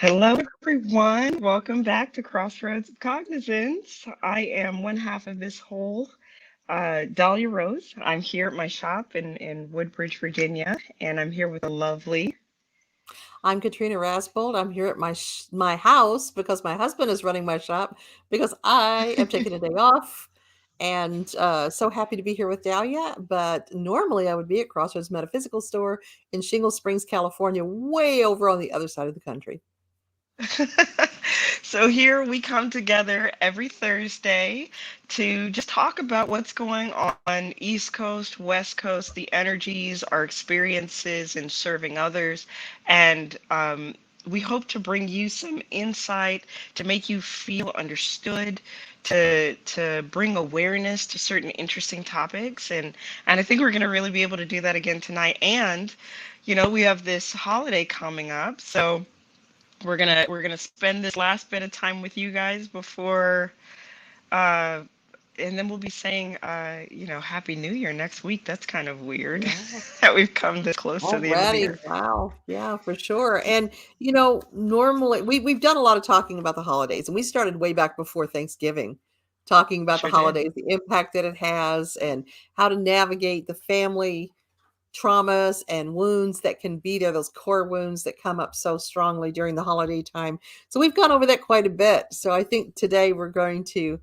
Hello, everyone. Welcome back to Crossroads of Cognizance. I am one half of this whole Dahlia Rose. I'm here at my shop in Woodbridge, Virginia, and I'm here with a lovely. I'm Katrina Rasbold. I'm here at my house because my husband is running my shop because I am taking a day off, and so happy to be here with Dahlia. But normally I would be at Crossroads Metaphysical Store in Shingle Springs, California, way over on the other side of the country. So here we come together every Thursday to just talk about what's going on East Coast, West Coast, the energies, our experiences in serving others, and we hope to bring you some insight to make you feel understood, to bring awareness to certain interesting topics, and I think we're going to really be able to do that again tonight. And we have this holiday coming up, so we're gonna spend this last bit of time with you guys before uh and then we'll be saying Happy New Year next week. That's kind of weird Yeah. that we've come this close to the end of the Already. year. Wow. Yeah, for sure. And normally we've done a lot of talking about the holidays, and we started way back before Thanksgiving, talking about the Sure did. holidays, the impact that it has, and how to navigate the family traumas and wounds that can be there, those core wounds that come up so strongly during the holiday time. So we've gone over that quite a bit. So I think today we're going to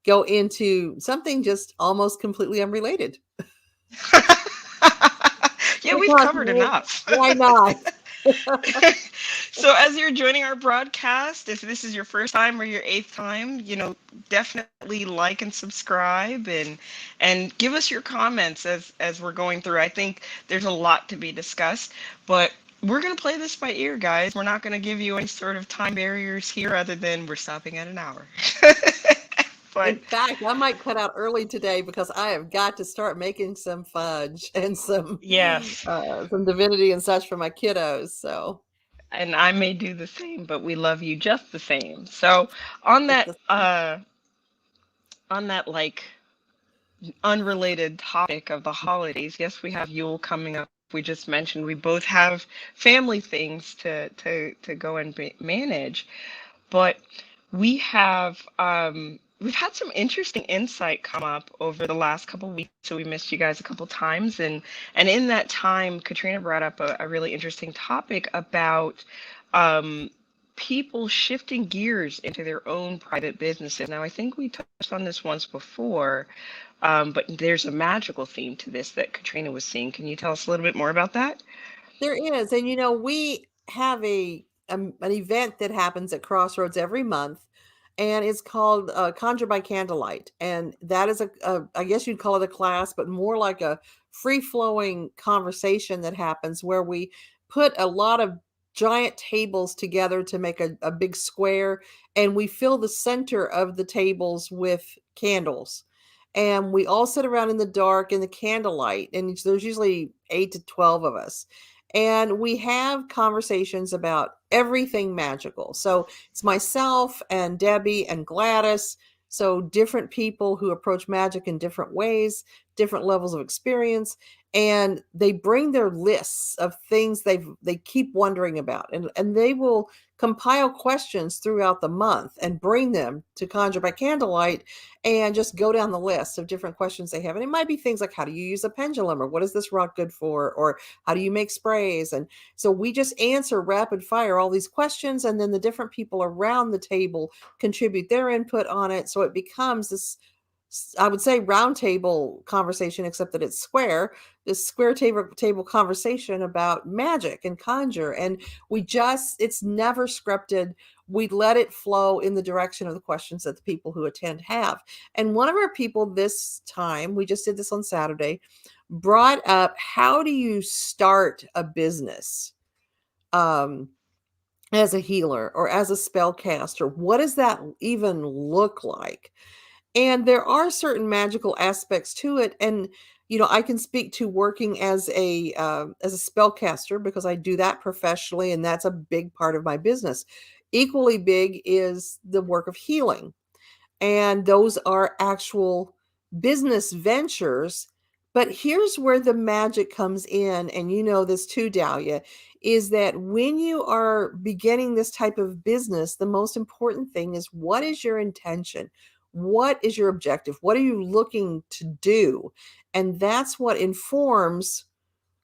go into something just almost completely unrelated. Yeah, we've Because covered enough. why not? So as you're joining our broadcast, if this is your first time or your eighth time, definitely like and subscribe and give us your comments as we're going through. I think there's a lot to be discussed, but we're going to play this by ear, guys. We're not going to give you any sort of time barriers here other than we're stopping at an hour. But In fact, I might cut out early today because I have got to start making some fudge and yes, some divinity and such for my kiddos. So and I may do the same, but we love you just the same. So on it's that the uh on that like unrelated topic of the holidays, yes, we have Yule coming up. We just mentioned we both have family things to go and manage, but we've had some interesting insight come up over the last couple weeks. So we missed you guys a couple times, and in that time, Katrina brought up a really interesting topic about um, people shifting gears into their own private businesses. Now, I think we touched on this once before, but there's a magical theme to this that Katrina was seeing. Can you tell us a little bit more about that? There is, and we have an event that happens at Crossroads every month, and it's called Conjure by Candlelight, and that is I guess you'd call it a class, but more like a free flowing conversation that happens where we put a lot of giant tables together to make a big square, and we fill the center of the tables with candles. And we all sit around in the dark in the candlelight, and there's usually 8 to 12 of us, and we have conversations about everything magical. So it's myself and Debbie and Gladys. So different people who approach magic in different ways, different levels of experience, and they bring their lists of things they keep wondering about, and they will compile questions throughout the month and bring them to Conjure by Candlelight and just go down the list of different questions they have. And it might be things like, how do you use a pendulum, or what is this rock good for, or how do you make sprays? And so we just answer rapid fire all these questions, and then the different people around the table contribute their input on it. So it becomes this, I would say, round table conversation, except that it's square. This square table conversation about magic and conjure, and it's never scripted. We let it flow in the direction of the questions that the people who attend have. And one of our people this time, we just did this on Saturday, brought up, how do you start a business um, as a healer or as a spellcaster? What does that even look like? And there are certain magical aspects to it. And I can speak to working as a spellcaster because I do that professionally, and that's a big part of my business. Equally big is the work of healing, and those are actual business ventures, But here's where the magic comes in, and you know this too, Dahlia, is that when you are beginning this type of business, the most important thing is, what is your intention? What is your objective? What are you looking to do? And that's what informs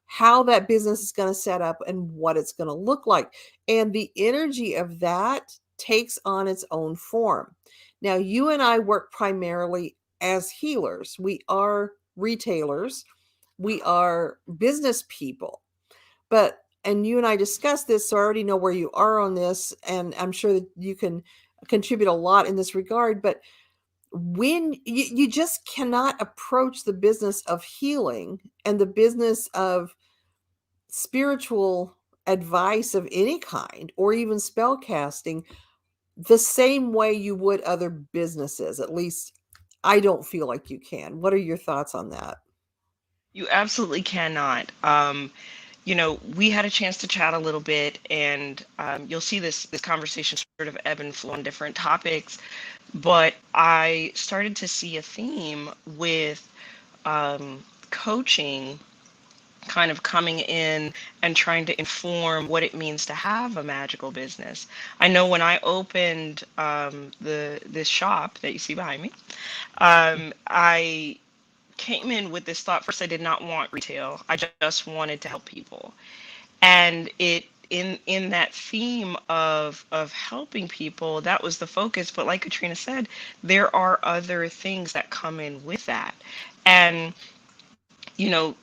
how that business is going to set up and what it's going to look like. And the energy of that takes on its own form. Now, you and I work primarily as healers. We are retailers, we are business people. But, and you and I discussed this, so I already know where you are on this, and I'm sure that you can contribute a lot in this regard. But when you just cannot approach the business of healing and the business of spiritual advice of any kind, or even spell casting, the same way you would other businesses. At least I don't feel like you can. What are your thoughts on that? You absolutely cannot. We had a chance to chat a little bit, and you'll see this conversation sort of ebb and flow on different topics. But I started to see a theme with coaching kind of coming in and trying to inform what it means to have a magical business. I know when I opened the this shop that you see behind me, I came in with this thought. First, I did not want retail. I just wanted to help people, and it in that theme of helping people, that was the focus. But like Katrina said, there are other things that come in with that, and you know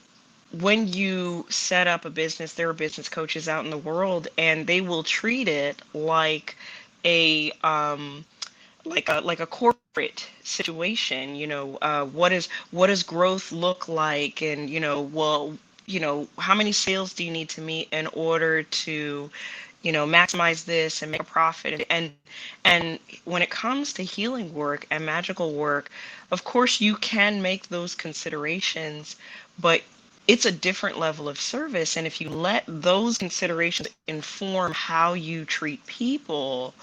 when you set up a business, there are business coaches out in the world, and they will treat it like a like a corporate situation. What does growth look like? And well, how many sales do you need to meet in order to maximize this and make a profit? And when it comes to healing work and magical work, of course you can make those considerations, but it's a different level of service. And if you let those considerations inform how you treat people,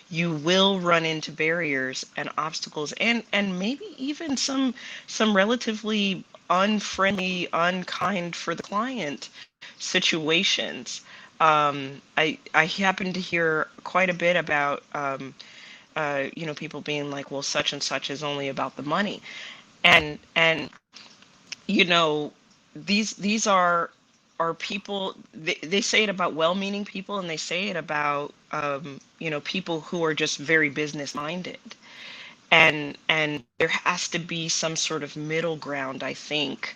you will run into barriers and obstacles, and maybe even some relatively unfriendly, unkind for the client situations. I happen to hear quite a bit about people being like, well, such and such is only about the money, and you know these are people. They say it about well-meaning people, and they say it about people who are just very business minded, and there has to be some sort of middle ground, I think,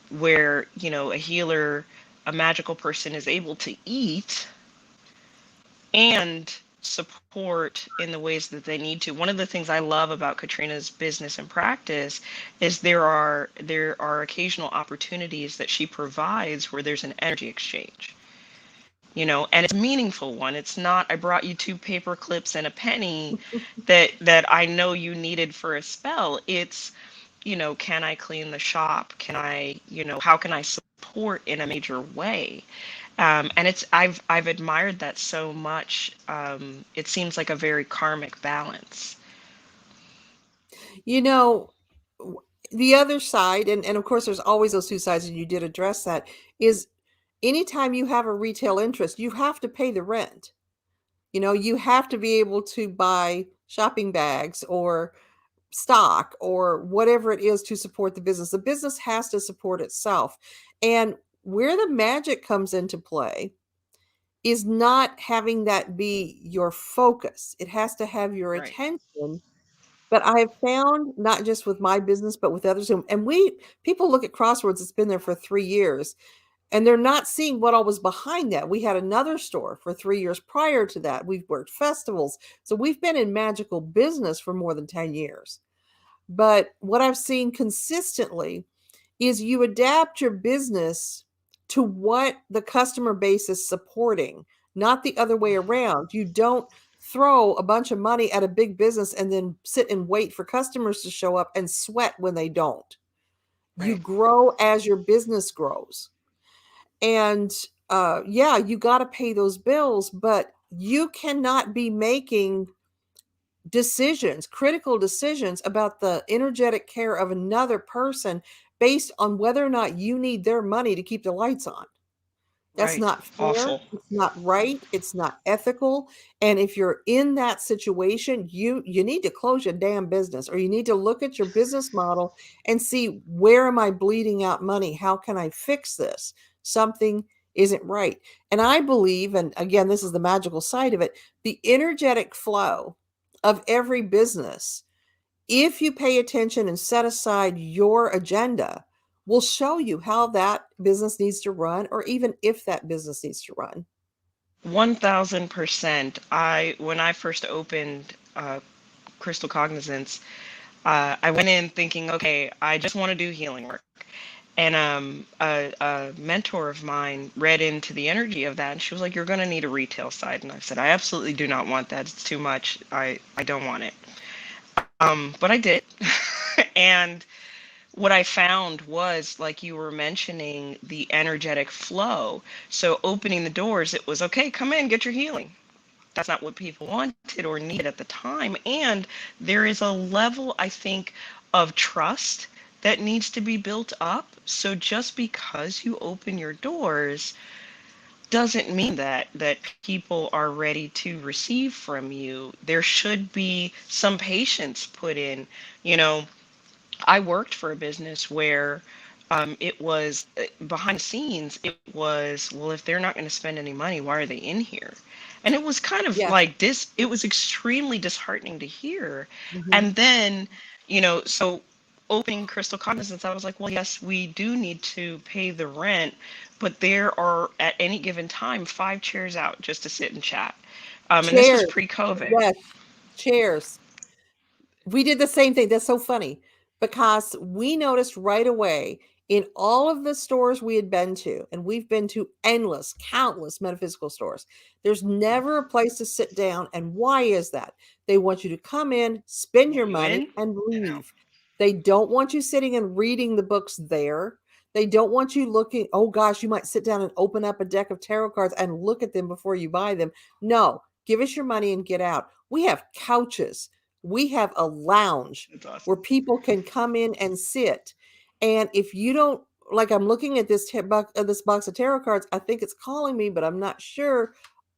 where a healer, a magical person, is able to eat and support in the ways that they need to. One of the things I love about Katrina's business and practice is there are occasional opportunities that she provides where there's an energy exchange. And it's a meaningful one. It's not, I brought you two paper clips and a penny that I know you needed for a spell. It's, can I clean the shop? How can I support in a major way? And I've admired that so much. It seems like a very karmic balance. You know, the other side, and of course, there's always those two sides, and you did address that, is anytime you have a retail interest, you have to pay the rent. You have to be able to buy shopping bags or stock or whatever it is to support the business. The business has to support itself. And where the magic comes into play is not having that be your focus. It has to have your Right. attention. But I have found, not just with my business, but with others, and people look at Crossroads, it's been there for 3 years, and they're not seeing what all was behind that. We had another store for 3 years prior to that. We've worked festivals. So we've been in magical business for more than 10 years. But what I've seen consistently is you adapt your business to what the customer base is supporting, not the other way around. You don't throw a bunch of money at a big business and then sit and wait for customers to show up and sweat when they don't. You Right. grow as your business grows. And yeah, you got to pay those bills, but you cannot be making decisions, critical decisions about the energetic care of another person based on whether or not you need their money to keep the lights on. That's Right. not fair, Awful. it's not right, it's not ethical, and if you're in that situation, you need to close your damn business, or you need to look at your business model and see, where am I bleeding out money? How can I fix this? Something isn't right. And I believe, and again, this is the magical side of it, the energetic flow of every business, if you pay attention and set aside your agenda, will show you how that business needs to run, or even if that business needs to run. 1000%. When I first opened Crystal Cognizance, I went in thinking, okay, I just want to do healing work. And a mentor of mine read into the energy of that, and she was like, "You're going to need a retail side." And I said, "I absolutely do not want that. It's too much. I don't want it." But I did, and what I found was, like you were mentioning, the energetic flow. So opening the doors, it was okay. Come in, get your healing. That's not what people wanted or needed at the time. And there is a level, I think, of trust that needs to be built up. So just because you open your doors doesn't mean that people are ready to receive from you. There should be some patience put in. You know, I worked for a business where it was behind the scenes, it was, well, if they're not going to spend any money, why are they in here? And it was kind of Yeah. like this, it was extremely disheartening to hear. Hmm. And then, so opening Crystal Cognizance, I was like, well, yes, we do need to pay the rent, but there are at any given time 5 chairs out just to sit and chat. And this was Chairs. pre-COVID. Yes. Chairs. We did the same thing. That's so funny, because we noticed right away in all of the stores we had been to, and we've been to endless, countless metaphysical stores, there's never a place to sit down. And why is that? They want you to come in, spend your Want you money, in and and out. leave. They don't want you sitting and reading the books there. They don't want you looking, oh gosh, you might sit down and open up a deck of tarot cards and look at them before you buy them. No, give us your money and get out. We have couches, we have a lounge It's awesome. where people can come in and sit. And if you don't, like, I'm looking at this box of tarot cards, I think it's calling me, but I'm not sure.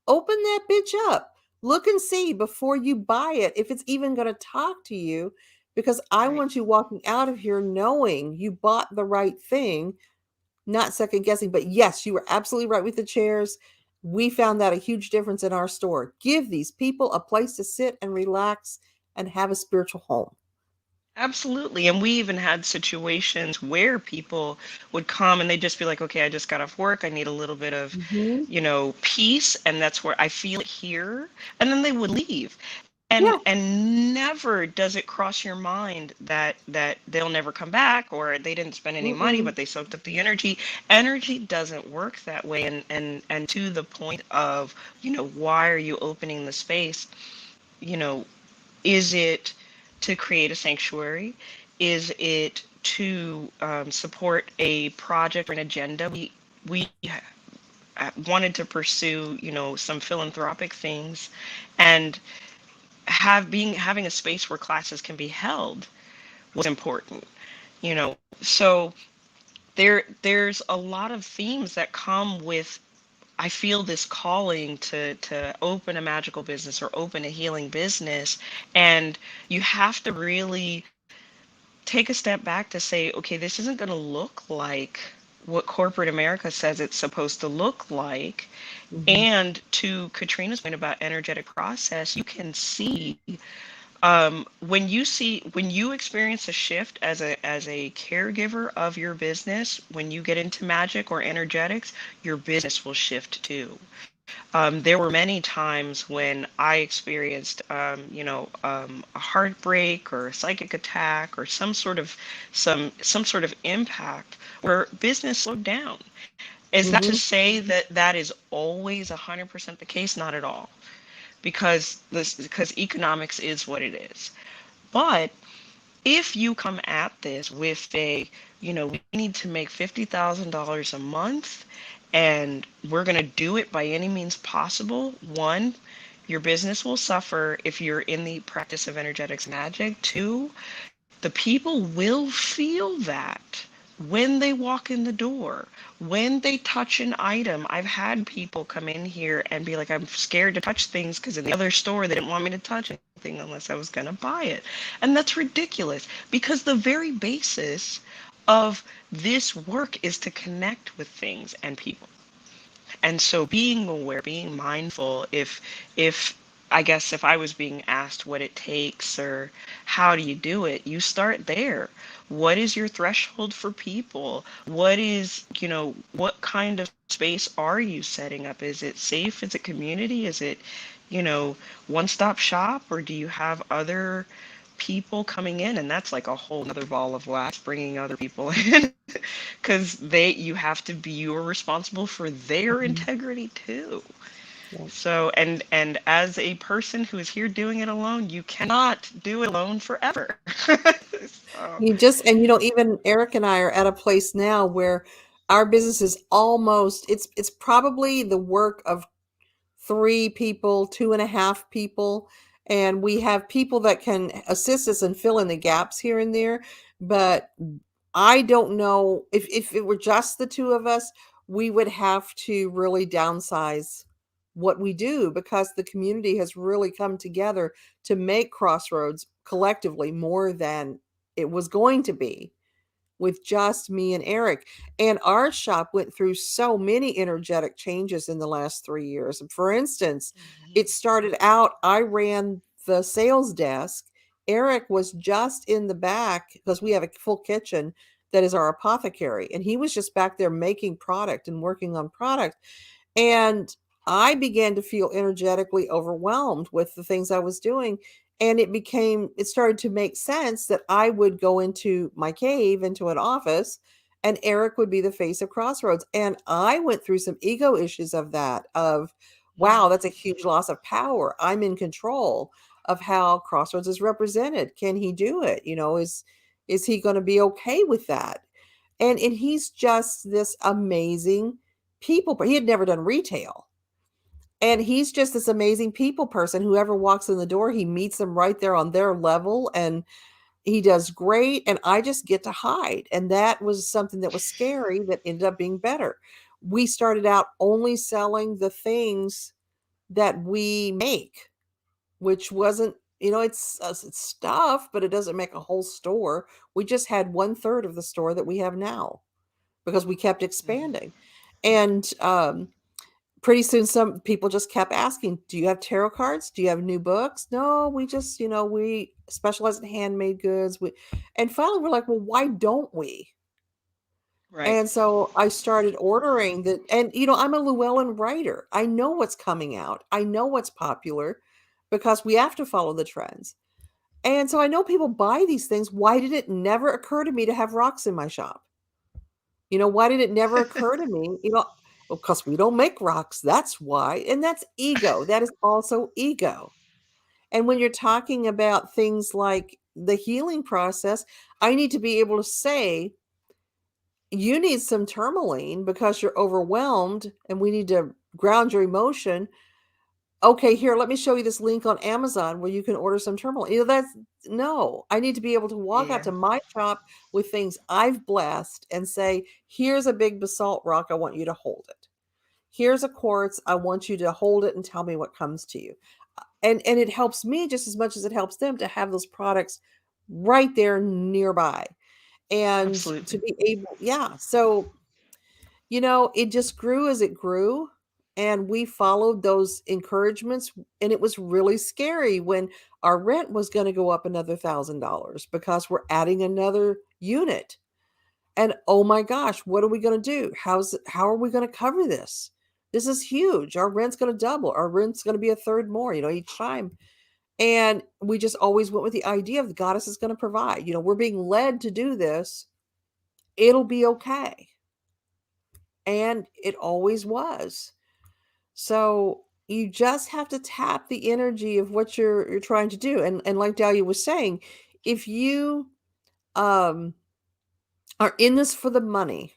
Open that bitch up. Look and see before you buy it if it's even going to talk to you, because I Right. want you walking out of here knowing you bought the right thing, not second guessing. But yes, you were absolutely right with the chairs. We found that a huge difference in our store. Give these people a place to sit and relax and have a spiritual home. Absolutely. And we even had situations where people would come and they'd just be like, okay, I just got off work. I need a little bit of, Hmm. peace. And that's where I feel it here. And then they would leave. And Yeah. never does it cross your mind that they'll never come back, or they didn't spend any money, Mm-mm. but they soaked up the energy. Energy doesn't work that way. And to the point of, why are you opening the space? You know, is it to create a sanctuary? Is it to support a project or an agenda? We wanted to pursue, some philanthropic things, and having a space where classes can be held was important. So there's a lot of themes that come with. I feel this calling to open a magical business or open a healing business, and you have to really take a step back to say, okay, this isn't going to look like what corporate America says it's supposed to look like. Hmm. And to Katrina's point about energetic process, you can see, when you experience a shift as a caregiver of your business, when you get into magic or energetics, your business will shift too. There were many times when I experienced, a heartbreak or a psychic attack or some sort of impact where business slowed down. Is that to Hmm. say that that is always 100% the case? Not at all, because economics is what it is. But if you come at this with we need to make $50,000 a month and we're going to do it by any means possible, one, your business will suffer if you're in the practice of energetics magic. Two, the people will feel that when they walk in the door, when they touch an item. I've had people come in here and be like, I'm scared to touch things because in the other store they didn't want me to touch anything unless I was going to buy it. And that's ridiculous because the very basis of this work is to connect with things and people. And so being aware, being mindful, if I guess if I was being asked what it takes or how do you do it, you start there. What is your threshold for people? What is, what kind of space are you setting up? Is it safe? Is it community? Is it, one-stop shop? Or do you have other people coming in? And that's like a whole other ball of wax, bringing other people in. Because you have to be, you're responsible for their Mhm. integrity too. Yeah. So, and as a person who is here doing it alone, you cannot do it alone forever. So, Even Eric and I are at a place now where our business is almost, it's probably the work of 3 people, 2.5 people, and we have people that can assist us and fill in the gaps here and there. But I don't know if it were just the two of us, we would have to really downsize what we do because the community has really come together to make Crossroads collectively more than it was going to be with just me and Eric. And our shop went through so many energetic changes in the last 3 years. For instance, it started out, I ran the sales desk. Eric was just in the back because we have a full kitchen that is our apothecary. And he was just back there making product and working on product. And I began to feel energetically overwhelmed with the things I was doing. And it started to make sense that I would go into my cave, into an office, and Eric would be the face of Crossroads. And I went through some ego issues of that, of, wow, that's a huge loss of power. I'm in control of how Crossroads is represented. Can he do it? Is he going to be okay with that? And he's just this amazing people, but he had never done retail. And he's just this amazing people person. Whoever walks in the door, he meets them right there on their level, and he does great. And I just get to hide. And that was something that was scary that ended up being better. We started out only selling the things that we make, which wasn't, it's stuff, but it doesn't make a whole store. We just had 1/3 of the store that we have now because we kept expanding. And pretty soon some people just kept asking, do you have tarot cards? Do you have new books? No, we just, we specialize in handmade goods. And finally we're like, well, why don't we? right. And so I started ordering that. And, I'm a Llewellyn writer. I know what's coming out. I know what's popular because we have to follow the trends. And so I know people buy these things. Why did it never occur to me to have rocks in my shop? Why did it never occur to me? Because we don't make rocks. That's why. And that's ego. That is also ego. And when you're talking about things like the healing process, I need to be able to say, you need some tourmaline because you're overwhelmed and we need to ground your emotion. Okay, here, let me show you this link on Amazon where you can order some tourmaline. That's no, I need to be able to walk out Yeah, to my shop with things I've blessed and say, here's a big basalt rock. I want you to hold it. Here's a quartz. I want you to hold it and tell me what comes to you. And it helps me just as much as it helps them to have those products right there nearby and to absolutely. be able, yeah. So it just grew as it grew. And we followed those encouragements. And it was really scary when our rent was going to go up another $1,000 because we're adding another unit. And oh my gosh, what are we going to do? How are we going to cover this? This is huge. Our rent's going to double. Our rent's going to be a third more, each time. And we just always went with the idea of the goddess is going to provide. We're being led to do this. It'll be okay. And it always was. So you just have to tap the energy of what you're trying to do. And like Dahlia was saying, if you um are in this for the money,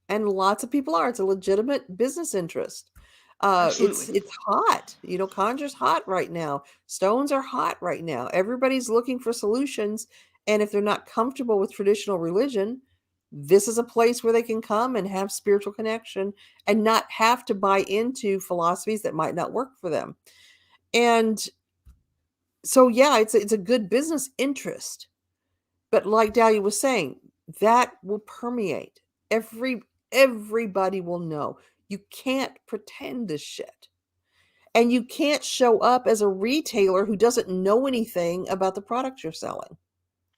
and lots of people are, it's a legitimate business interest. Absolutely. It's hot. Conjure's hot right now. Stones are hot right now. Everybody's looking for solutions. And if they're not comfortable with traditional religion, this is a place where they can come and have spiritual connection and not have to buy into philosophies that might not work for them. And so, yeah, it's a good business interest. But like Dahlia was saying, that will permeate. Everybody will know. You can't pretend this shit. And you can't show up as a retailer who doesn't know anything about the products you're selling.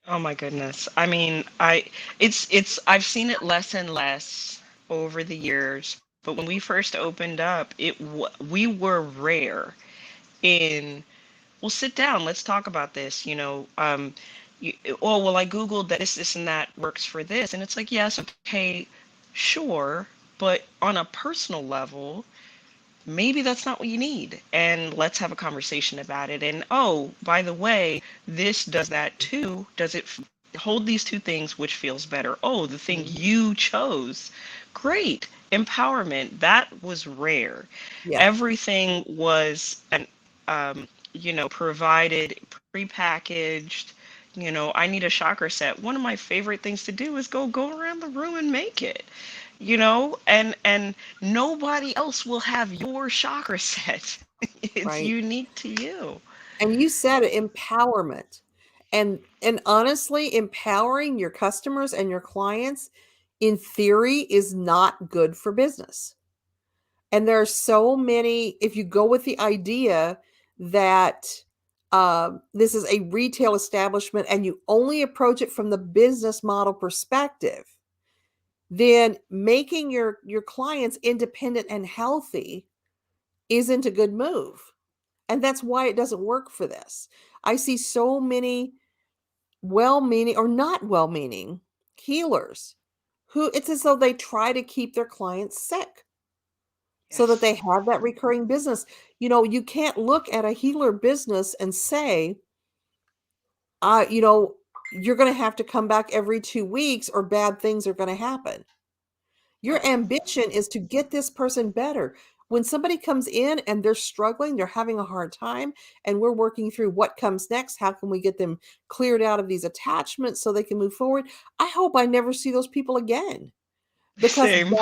Oh my goodness. I mean, I've seen it less and less over the years, but when we first opened up, we were rare in, well, sit down, let's talk about this, oh, well, I Googled that this and that works for this, and it's like, yes, okay, sure, but on a personal level, maybe that's not what you need, and let's have a conversation about it. And oh, by the way, this does that too. Does it hold these two things? Which feels better? Oh, the thing Mhm. you chose, great. Empowerment, that was rare. Yeah, Everything was provided prepackaged. I need a chakra set. One of my favorite things to do is go around the room and make it. And nobody else will have your chakra set. It's right. unique to you. And you said it, empowerment. And honestly, empowering your customers and your clients in theory is not good for business. And there are so many, if you go with the idea that this is a retail establishment and you only approach it from the business model perspective, then making your clients independent and healthy isn't a good move. And that's why it doesn't work for this. I see so many well-meaning or not well-meaning healers who it's as though they try to keep their clients sick so that they Yes. have that recurring business. You can't look at a healer business and say, uh, you know, you're going to have to come back every 2 weeks or bad things are going to happen. Your Yep. ambition is to get this person better. When somebody comes in and they're struggling, they're having a hard time, and we're working through what comes next, how can we get them cleared out of these attachments so they can move forward? I hope I never see those people again because Same.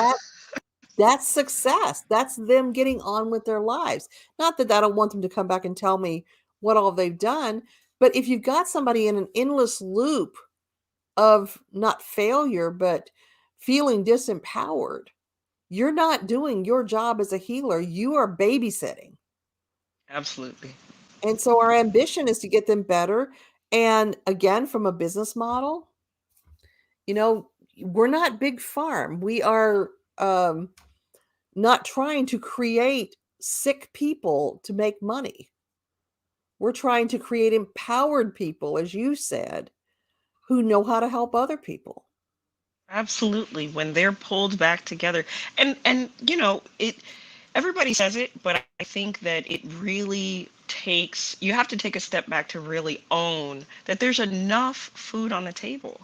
that's success. That's them getting on with their lives. Not that I don't want them to come back and tell me what all they've done, but if you've got somebody in an endless loop of not failure, but feeling disempowered, you're not doing your job as a healer. You are babysitting. Absolutely. And so our ambition is to get them better. And again, from a business model, you know, we're not big farm. We are not trying to create sick people to make money. We're trying to create empowered people, as you said, who know how to help other people. Absolutely. When they're pulled back together. And it everybody says it, but I think that it really takes, you have to take a step back to really own that there's enough food on the table.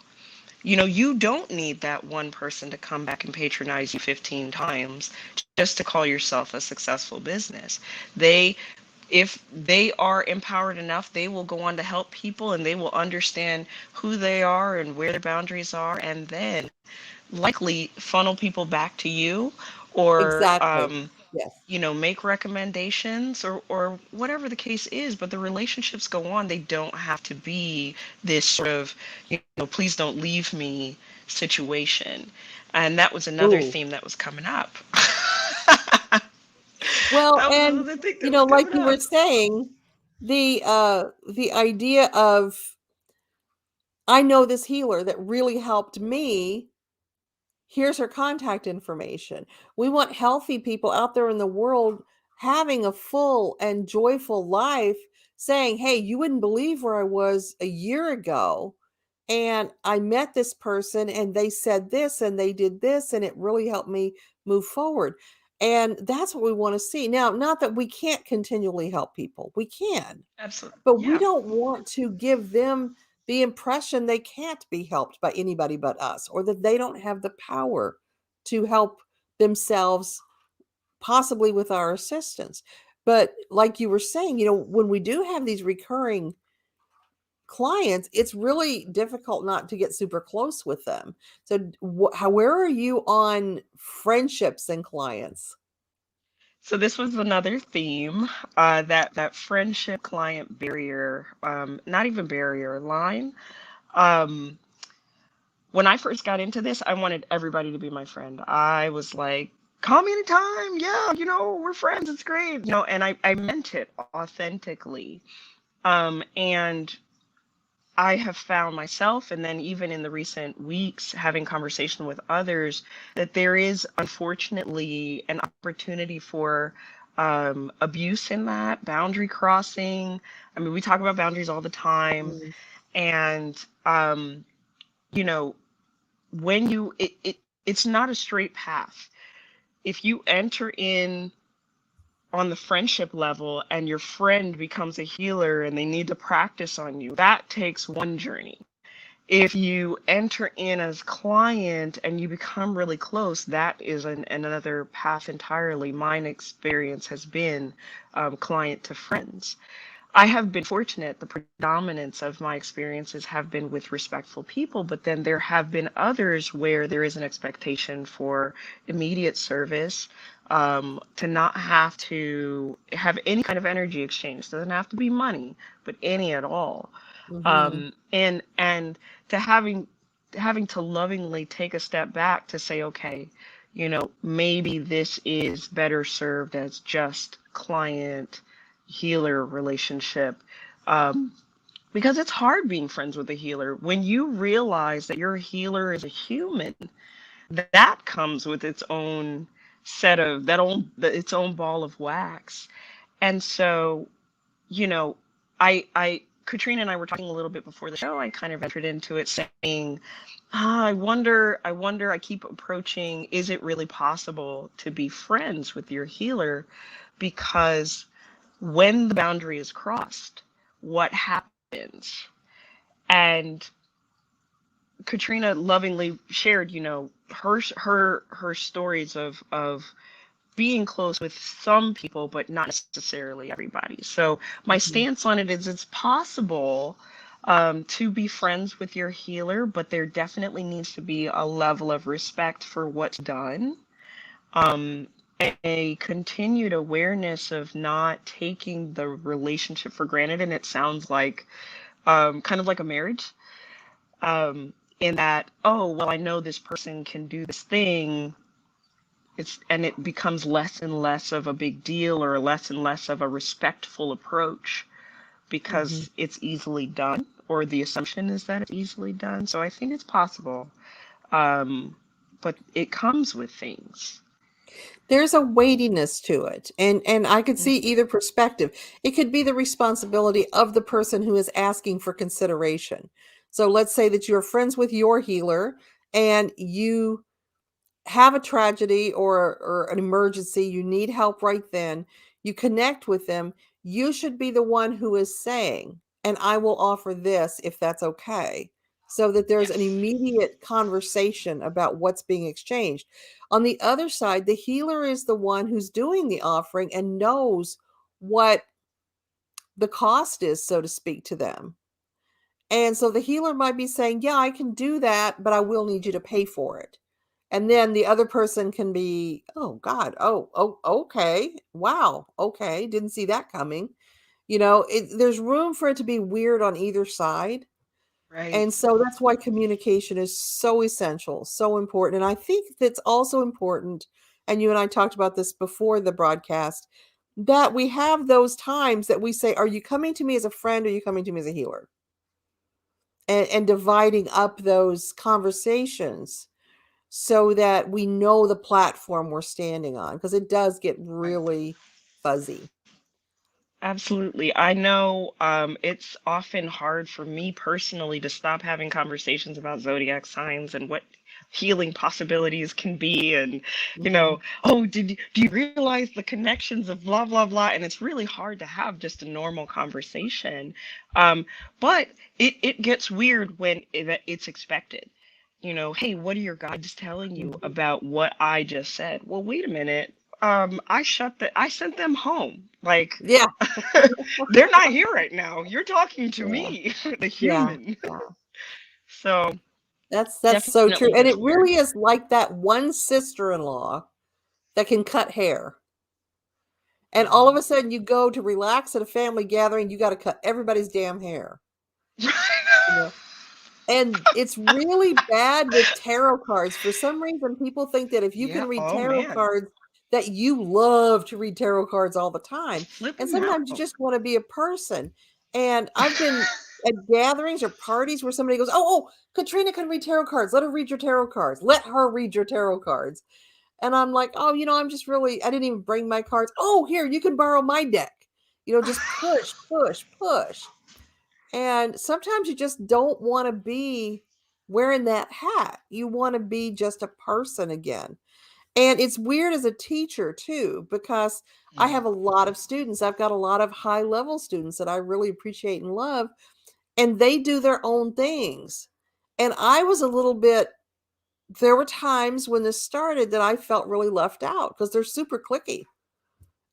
You don't need that one person to come back and patronize you 15 times just to call yourself a successful business. They, if they are empowered enough, they will go on to help people and they will understand who they are and where their boundaries are, and then likely funnel people back to you, or Exactly. Yes. make recommendations, or whatever the case is. But the relationships go on. They don't have to be this sort of, please don't leave me situation. And that was another Ooh. theme that was coming up. Well, That was and another thing that was like coming you were up. saying, the idea of I know this healer that really helped me. Here's her contact information. We want healthy people out there in the world having a full and joyful life, saying, "Hey, you wouldn't believe where I was a year ago. And I met this person and they said this and they did this and it really helped me move forward." And that's what we want to see. Now, not that we can't continually help people. We can. Absolutely. But we Yeah. don't want to give them the impression they can't be helped by anybody but us, or that they don't have the power to help themselves, possibly with our assistance. But like you were saying, when we do have these recurring clients, it's really difficult not to get super close with them. So, where are you on friendships and clients? So this was another theme, that friendship client barrier, not even barrier, line. Um, when I first got into this, I wanted everybody to be my friend. I was like, call me anytime. Yeah, we're friends. It's great. And I meant it authentically. And I have found myself, and then even in the recent weeks, having conversation with others, that there is unfortunately an opportunity for abuse in that, boundary crossing. I mean, we talk about boundaries all the time, Mm, and you know, when it's not a straight path. If you enter in on the friendship level and your friend becomes a healer and they need to practice on you, that takes one journey. If you enter in as client and you become really close, that is another path entirely. Mine experience has been client to friends. I have been fortunate. The predominance of my experiences have been with respectful people, but then there have been others where there is an expectation for immediate service, to not have to have any kind of energy exchange. It doesn't have to be money, but any at all. mhm, And to having to lovingly take a step back to say, okay, maybe this is better served as just client healer relationship. Um, because it's hard being friends with a healer. When you realize that your healer is a human, that comes with its own its own ball of wax. And so, you know, Katrina and I were talking a little bit before the show. I kind of entered into it saying, I keep approaching, is it really possible to be friends with your healer? Because when the boundary is crossed, what happens? And Katrina lovingly shared, her stories of being close with some people, but not necessarily everybody. So my mhm, stance on it is it's possible to be friends with your healer, but there definitely needs to be a level of respect for what's done. Um, a continued awareness of not taking the relationship for granted. And it sounds like kind of like a marriage, in that, oh, well, I know this person can do this thing. And it becomes less and less of a big deal or less and less of a respectful approach mhm. because it's easily done, or the assumption is that it's easily done. So I think it's possible, um, but it comes with things. There's a weightiness to it, and I could see either perspective. It could be the responsibility of the person who is asking for consideration. So let's say that you're friends with your healer and you have a tragedy or an emergency, you need help right then, you connect with them, you should be the one who is saying, and I will offer this if that's okay. So that there's an Yes. immediate conversation about what's being exchanged. On the other side, the healer is the one who's doing the offering and knows what the cost is, so to speak, to them. And so the healer might be saying, yeah, I can do that, but I will need you to pay for it. And then the other person can be, oh God, oh, okay, wow, okay, didn't see that coming. There's room for it to be weird on either side. Right. And so that's why communication is so essential, so important. And I think that's also important, and you and I talked about this before the broadcast, that we have those times that we say, are you coming to me as a friend or are you coming to me as a healer? And dividing up those conversations so that we know the platform we're standing on, because it does get Right. really fuzzy. Absolutely. I know, it's often hard for me personally to stop having conversations about zodiac signs and what healing possibilities can be. And, Mhm, oh, do you realize the connections of blah, blah, blah? And it's really hard to have just a normal conversation. But it gets weird when it's expected. Hey, what are your guides telling you mhm, about what I just said? Well, wait a minute. I sent them home. Like, Yeah, they're not here right now. You're talking to yeah, me, the yeah, human. yeah. So That's so true. definitely And gets it weird. really is like that one sister-in-law that can cut hair. And all of Mhm. a sudden you go to relax at a family gathering, you got to cut everybody's damn hair. You know? And it's really bad with tarot cards. For some reason, people think that if you Yeah. can read Oh tarot man. cards, that you love to read tarot cards all the time. Flip And them sometimes you out. just want to be a person. And I've been at gatherings or parties where somebody goes, "Oh, Katrina can read tarot cards. Let her read your tarot cards. Let her read your tarot cards." And I'm like, "Oh, I'm just really, I didn't even bring my cards. Oh, here, you can borrow my deck." Just push, push, push. And sometimes you just don't want to be wearing that hat. You want to be just a person again. And it's weird as a teacher too, because I Mhm. have a lot of students. I've got a lot of high level students that I really appreciate and love, and they do their own things. And I was a little bit, there were times when this started that I felt really left out because they're super clicky.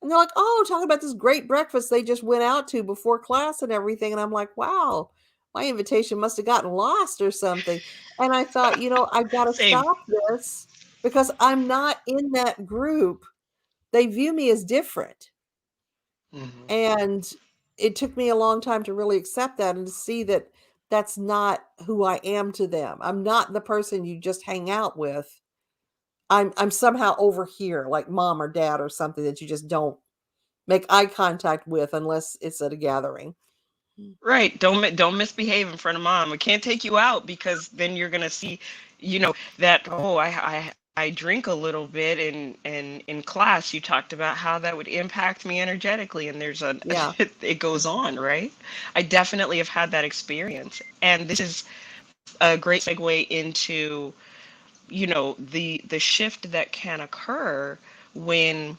And they're like, "Oh, talking about this great breakfast they just went out to before class and everything." And I'm like, "Wow, my invitation must have gotten lost or something." And I thought, I've got to Same. stop this because I'm not in that group. They view me as different. Mhm. And it took me a long time to really accept that and to see that that's not who I am to them. I'm not the person you just hang out with. I'm somehow over here, like mom or dad or something that you just don't make eye contact with unless it's at a gathering. Right. Don't misbehave in front of mom. I can't take you out because then you're gonna see, that I drink a little bit in class. You talked about how that would impact me energetically, and there's a Yeah. it goes on, right? I definitely have had that experience, and this is a great segue into the shift that can occur when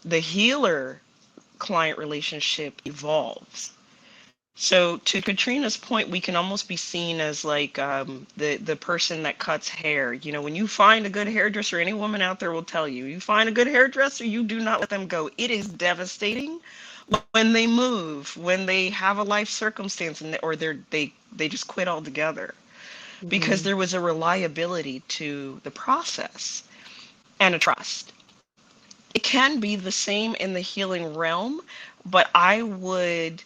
the healer client relationship evolves. So to Katrina's point, we can almost be seen as like the person that cuts hair. When you find a good hairdresser, any woman out there will tell you, you find a good hairdresser, you do not let them go. It is devastating when they move, when they have a life circumstance, or they just quit altogether because Mhm. there was a reliability to the process and a trust. It can be the same in the healing realm, but I would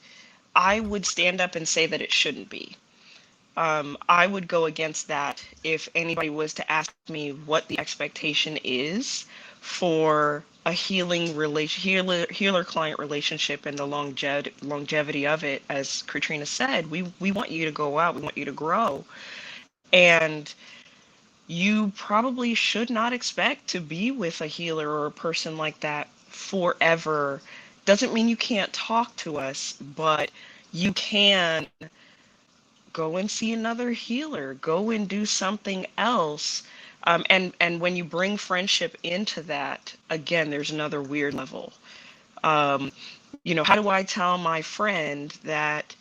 stand up and say that it shouldn't be. I would go against that if anybody was to ask me what the expectation is for a healer client relationship and the longevity of it. As Katrina said, we want you to go out, we want you to grow, and you probably should not expect to be with a healer or a person like that forever. Doesn't mean you can't talk to us, but you can go and see another healer, go and do something else. And when you bring friendship into that, again, there's another weird level. How do I tell my friend that,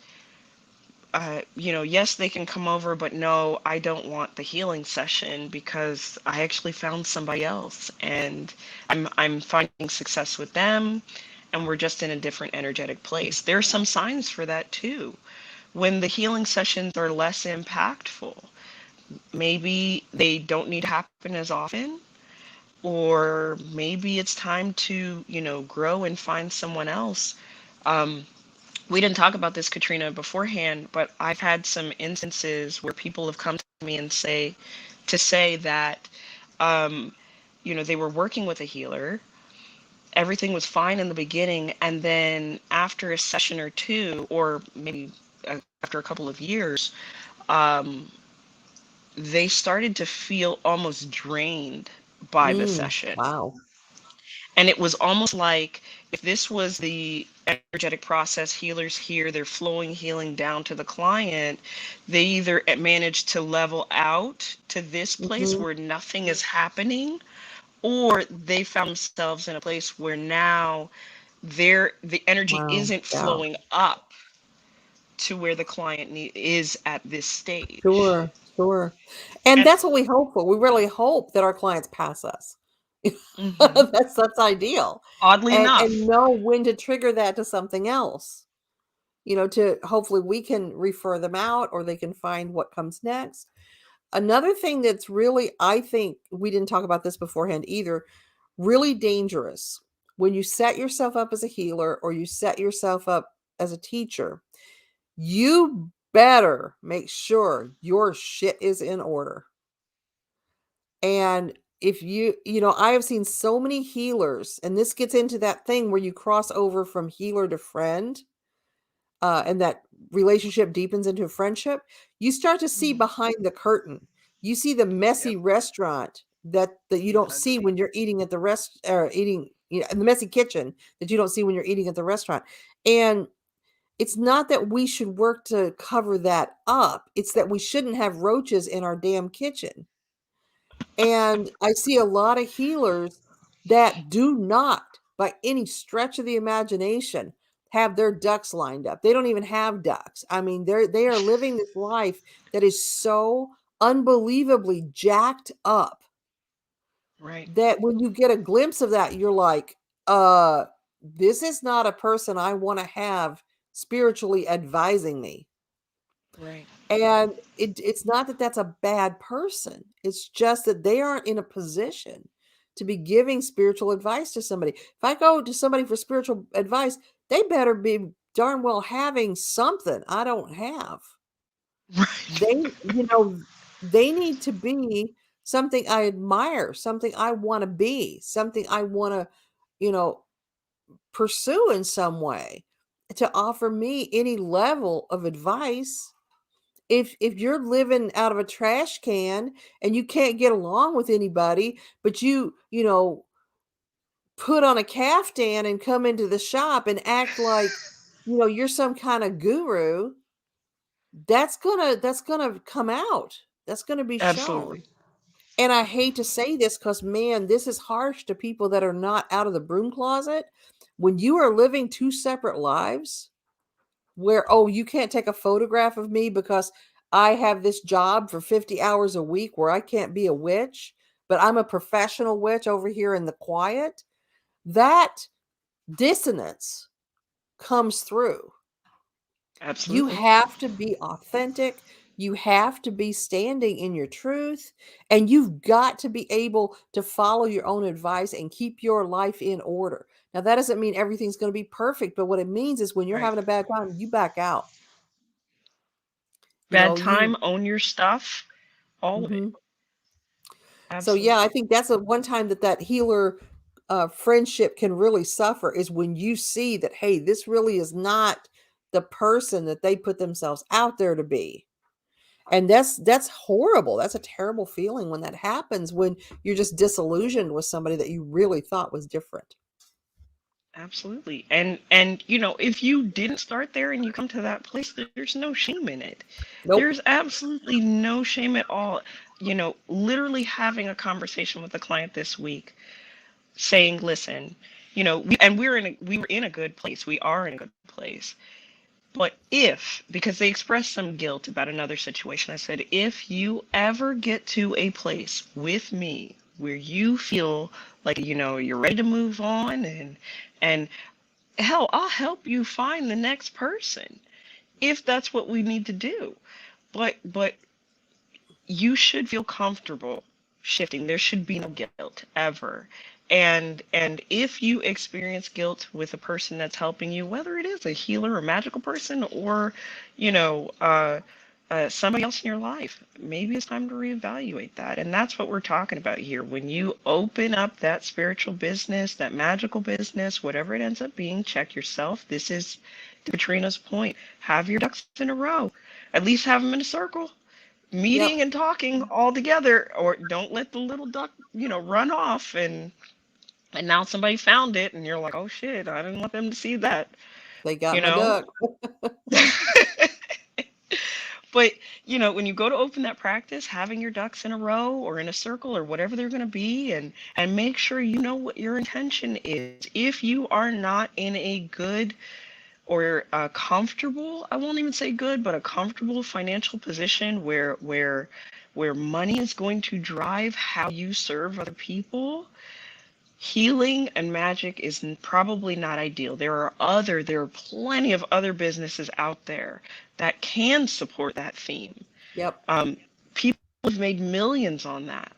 yes, they can come over, but no, I don't want the healing session because I actually found somebody else and I'm finding success with them and we're just in a different energetic place. There are some signs for that too. When the healing sessions are less impactful, maybe they don't need to happen as often, or maybe it's time to, grow and find someone else. Um, we didn't talk about this, Katrina, beforehand, but I've had some instances where people have come to me and say that, um, they were working with a healer. Everything was fine in the beginning, and then after a session or two, or maybe after a couple of years, um, they started to feel almost drained by the session. Wow. And it was almost like if this was the energetic process, healers here, they're flowing healing down to the client, they either managed to level out to this place Mhm. where nothing is happening, or they found themselves in a place where now the energy Wow. isn't Yeah. flowing up to where the client is at this stage. Sure, sure. And And that's what we hope for. We really hope that our clients pass us. Hmm. That's ideal. Oddly And enough. know when to trigger that to something else. To hopefully we can refer them out or they can find what comes next. Another thing that's really, I think we didn't talk about this beforehand either, really dangerous when you set yourself up as a healer or you set yourself up as a teacher, you better make sure your shit is in order. And if I have seen so many healers, and this gets into that thing where you cross over from healer to friend, and that relationship deepens into a friendship, you start to see Mhm. behind the curtain. You see the messy Yep. restaurant that you don't see Ugly. when you're eating at the eating, in the messy kitchen that you don't see when you're eating at the restaurant. And it's not that we should work to cover that up. It's that we shouldn't have roaches in our damn kitchen. And I see a lot of healers that do not, by any stretch of the imagination, have their ducks lined up. They don't even have ducks. I mean, they are living this life that is so unbelievably jacked up Right. that when you get a glimpse of that, you're like, uh, this is not a person I want to have spiritually advising me. Right. And it's not that that's a bad person. It's just that they aren't in a position to be giving spiritual advice to somebody. If I go to somebody for spiritual advice, they better be darn well having something I don't have. Right. They, you know, they need to be something I admire, something I want to be, something I want to, you know, pursue in some way to offer me any level of advice. If you're living out of a trash can and you can't get along with anybody, but you put on a caftan and come into the shop and act like, you're some kind of guru, that's gonna come out. That's gonna be shown. Absolutely. And I hate to say this because, man, this is harsh to people that are not out of the broom closet. When you are living two separate lives, where, oh, you can't take a photograph of me because I have this job for 50 hours a week where I can't be a witch, but I'm a professional witch over here in the quiet. That dissonance comes through. You Absolutely. have to be authentic. You have to be standing in your truth, and you've got to be able to follow your own advice and keep your life in order. Now, that doesn't mean everything's going to be perfect, but what it means is when you're Right. having a bad time, you back out. You Bad know, time, you own your stuff, all of it. mhm. So yeah, I Absolutely. think that's a one time that healer friendship can really suffer is when you see that, hey, this really is not the person that they put themselves out there to be. And that's horrible. That's a terrible feeling when that happens, when you're just disillusioned with somebody that you really thought was different. Absolutely. And if you didn't start there and you come to that place, there's no shame in it. Nope. There's absolutely no shame at all. Literally having a conversation with a client this week saying, "Listen, and we were in a good place. We are in a good place. But because they expressed some guilt about another situation, I said, if you ever get to a place with me where you feel like, you're ready to move on and hell, I'll help you find the next person if that's what we need to do. But you should feel comfortable shifting. There should be no guilt ever. And if you experience guilt with a person that's helping you, whether it is a healer or magical person or, you know, uh, somebody else in your life, maybe it's time to reevaluate that. And that's what we're talking about here. When you open up that spiritual business, that magical business, whatever it ends up being, check yourself. This is to Katrina's point. Have your ducks in a row. At least have them in a circle, Yep. meeting and talking all together, or don't let the little duck run off and now somebody found it and you're like, oh shit, I didn't want them to see that They got you my know duck. but when you go to open that practice, having your ducks in a row or in a circle or whatever they're going to be, and make sure you know what your intention is. If you are not in a good or comfortable, I won't even say good, but a comfortable financial position where money is going to drive how you serve other people, Healing and magic is probably not ideal. There are plenty of other businesses out there that can support that theme. Yep. People have made millions on that,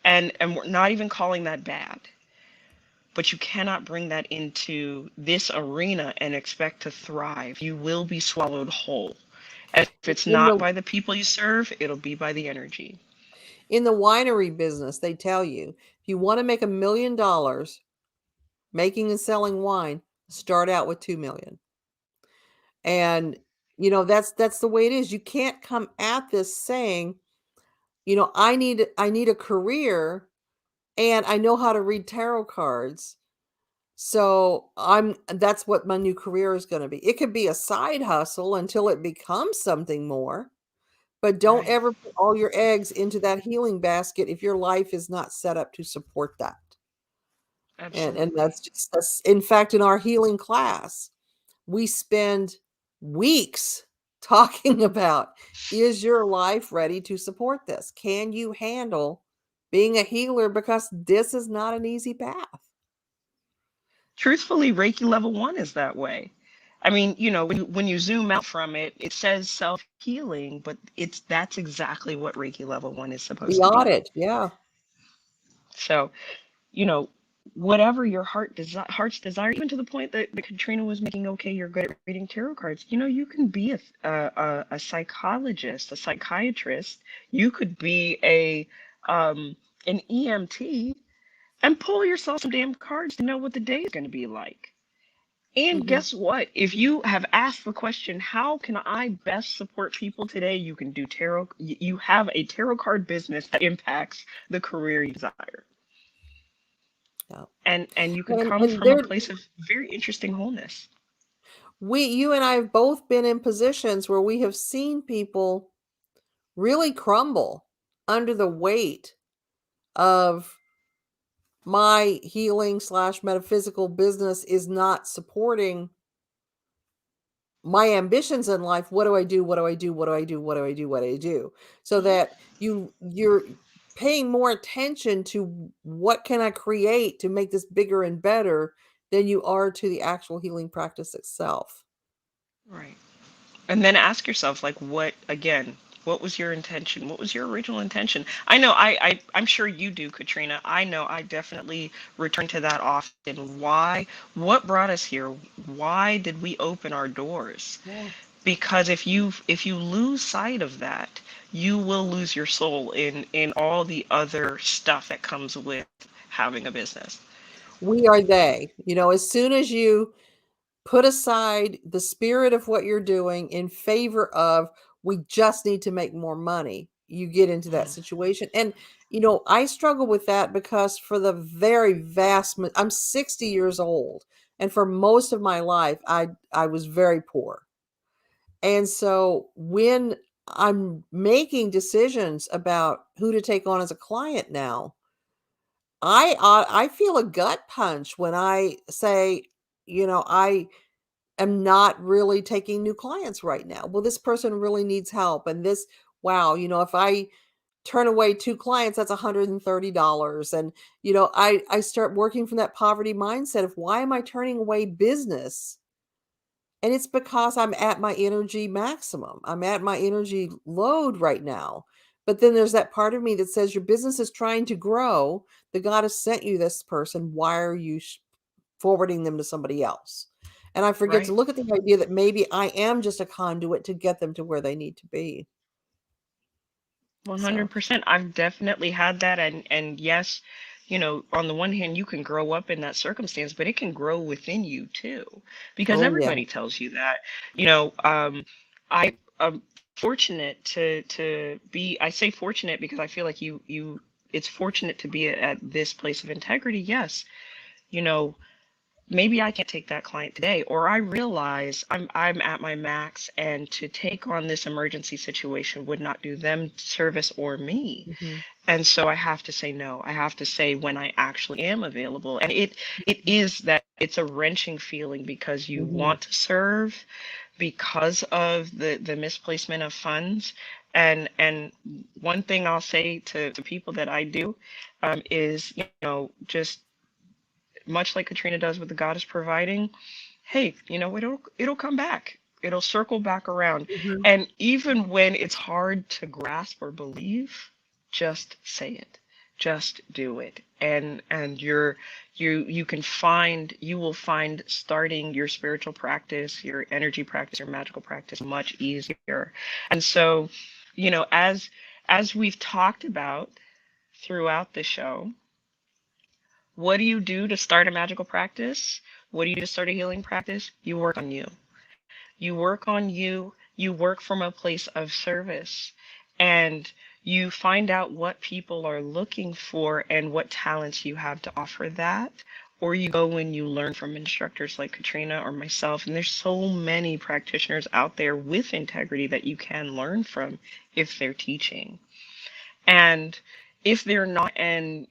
and we're not even calling that bad. But you cannot bring that into this arena and expect to thrive. You will be swallowed whole. If it's In not the by the people you serve, it'll be by the energy. in the winery business, they tell you if you want to make $1 million making and selling wine, start out with 2 million. And that's the way it is. You can't come at this saying, I need a career and I know how to read tarot cards. So that's what my new career is going to be. It could be a side hustle until it becomes something more, but don't Right. ever put all your eggs into that healing basket if your life is not set up to support that. And Absolutely. that's in fact in our healing class, we spend weeks talking about, is your life ready to support this? Can you handle being a healer, because this is not an easy path. Truthfully, Reiki level 1 is that way. I mean, when you zoom out from it, it says self-healing, but that's exactly what Reiki level 1 is The supposed to be. audit, yeah. So, you know, whatever your heart's desire, even to the point that Katrina was making, okay, you're good at reading tarot cards. You can be a psychologist, a psychiatrist. You could be an EMT and pull yourself some damn cards to know what the day is going to be like. And Mhm. guess what? If you have asked the question, how can I best support people today? You can do tarot. You have a tarot card business that impacts the career you desire. Yeah. And you can come And from a there place of very interesting wholeness. you and I have both been in positions where we have seen people really crumble under the weight of, my healing slash metaphysical business is not supporting my ambitions in life. What do I do? What do I do? What do I do? What do I do? What do I do? So Mhm. that you're paying more attention to what can I create to make this bigger and better than you are to the actual healing practice itself. Right. And then ask yourself, like, what was your intention? What was your original intention? I know I'm sure you do, Katrina. I know I definitely return to that often. What brought us here? Why did we open our doors? Yeah. Because if you lose sight of that, you will lose your soul in all the other stuff that comes with having a business. We are they. As soon as you put aside the spirit of what you're doing in favor of, we just need to make more money, you get into that Mm. situation. And I struggle with that because for the very I'm 60 years old, and for most of my life I was very poor. And so when I'm making decisions about who to take on as a client now, I feel a gut punch when I say, I am not really taking new clients right now. Well, this person really needs help. And wow, if I turn away two clients, that's $130. And, I start working from that poverty mindset of, why am I turning away business? And it's because I'm at my energy maximum. I'm at my energy load right now. But then there's that part of me that says, your business is trying to grow. The God has sent you this person. Why are you forwarding them to somebody else? And I forget to Right. look at the idea that maybe I am just a conduit to get them to where they need to be. So, 100%. I've definitely had that, and yes, on the one hand, you can grow up in that circumstance, but it can grow within you too, because oh yeah. everybody tells you that. You know, I'm fortunate to be. I say fortunate because I feel like it's fortunate to be at this place of integrity. Yes, you know, maybe I can't take that client today, or I realize I'm at my max, and to take on this emergency situation would not do them service or me. Mhm. And so I have to say no. I have to say when I actually am available. And it is that it's a wrenching feeling because you Mhm. want to serve because of the misplacement of funds. And one thing I'll say to people that I do is, just much like Katrina does with the goddess providing, hey, it'll come back. It'll circle back around. Mhm. And even when it's hard to grasp or believe, just say it. Just do it. And you will find starting your spiritual practice, your energy practice, your magical practice much easier. And so, as we've talked about throughout the show, what do you do to start a magical practice? What do you do to start a healing practice? You work on you. You work on you. You work from a place of service. And you find out what people are looking for and what talents you have to offer that. Or you go and you learn from instructors like Katrina or myself. And there's so many practitioners out there with integrity that you can learn from if they're teaching. And if they're not, and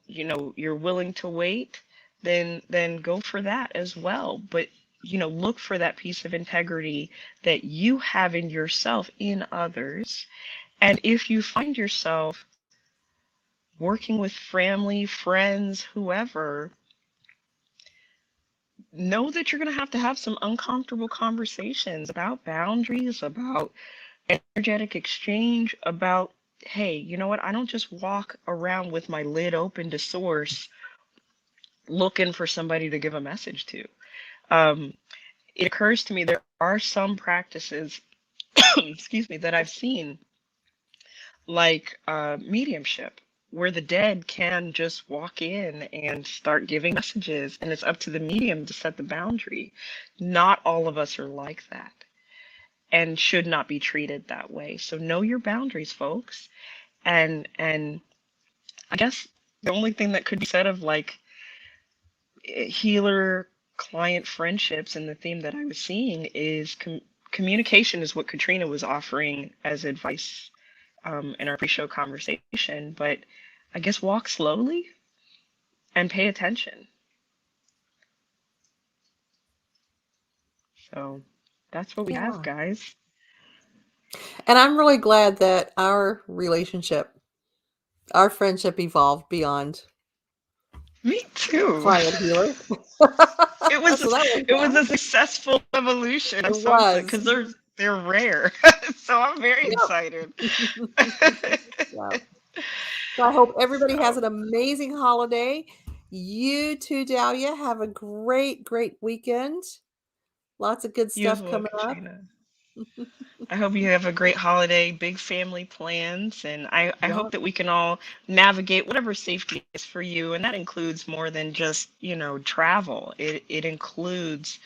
you're willing to wait, then go for that as well. But look for that piece of integrity that you have in yourself in others. And if you find yourself working with family, friends, whoever, know that you're going to have some uncomfortable conversations about boundaries, about energetic exchange, about, hey, you know what? I don't just walk around with my lid open to source looking for somebody to give a message to. Um, it occurs to me there are some practices, excuse me, that I've seen, like mediumship, where the dead can just walk in and start giving messages, and it's up to the medium to set the boundary. Not all of us are like that and should not be treated that way. So know your boundaries, folks. And I guess the only thing that could be said of like healer client friendships and the theme that I was seeing is communication is what Katrina was offering as advice in our pre-show conversation. But I guess walk slowly and pay attention. So that's what we have, Yeah. guys. And I'm really glad that our friendship evolved beyond Me too. client healer. It was So that was it was fun. a successful evolution. I'm It so excited was. because they're rare. So I'm very Yep. excited. Yeah. So I hope everybody has So an amazing holiday. You too, Dahlia, have a great, great weekend. Lots of good you as stuff well, coming up. Katrina. I hope you have a great holiday, big family plans, and I hope Yeah, that we can all navigate whatever safety is for you, and that includes more than just, travel. It includes,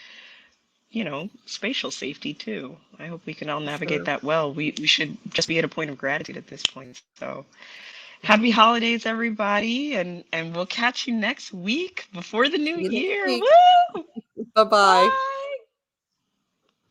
spatial safety too. I hope we can all for navigate sure. that well. We should just be at a point of gratitude at this point. So Yeah. happy holidays, everybody, and we'll catch you next week before the new See you next year. week. Woo! Bye bye. Bye.